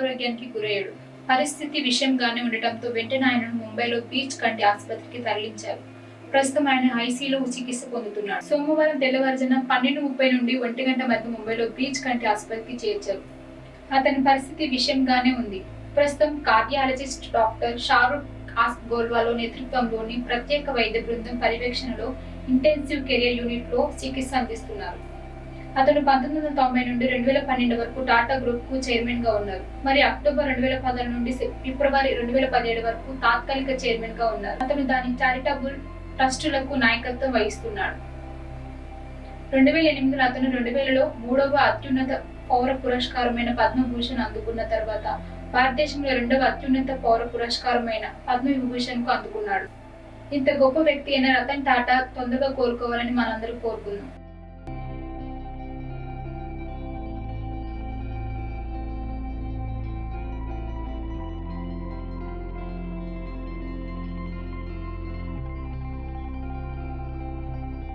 అనారోగ్యానికి గురయ్యాడు. పరిస్థితి విషమంగానే ఉండటంతో వెంటనే ఆయనను ముంబైలో బీచ్ కంటి ఆసుపత్రికి తరలించారు. ప్రస్తుతం ఆయన ఐసీయూలో చికిత్స పొందుతున్నాడు. సోమవారం తెల్లవారుజామున 12:30 నుండి 1 గంట మధ్య ముంబైలో బీచ్ కంటి ఆసుపత్రికి చేర్చారు. అతని పరిస్థితి విషమంగానే ఉంది. ప్రస్తుతం కార్డియాలజిస్ట్ డాక్టర్ షారుఖ్ గోల్వాలో నేతృత్వంలోని ప్రత్యేక వైద్య బృందం పర్యవేక్షణలో ఇంటెన్సివ్ కెరియర్ యూనిట్ లో చికిత్స అందిస్తున్నారు. అతను 1990 నుండి 2012 వరకు టాటా గ్రూప్ కు చైర్మన్ గా ఉన్నారు. మరి అక్టోబర్ 2016 నుండి ఫిబ్రవరి 2017 వరకు తాత్కాలిక చైర్మన్ గా ఉన్నారు. అతను దాని చారిటబుల్ ట్రస్టులకు నాయకత్వం వహిస్తున్నాడు. 2008లో అతను 2000లో 3వ అత్యున్నత పౌర పురస్కారమైన పద్మభూషణ్ అందుకున్న తర్వాత భారతదేశంలో 2వ అత్యున్నత పౌర పురస్కారమైన పద్మవిభూషణ్ కు అందుకున్నాడు. ఇంత గొప్ప వ్యక్తి అయిన రతన్ టాటా తొందరగా కోలుకోవాలని మనందరూ కోరుకుందాం.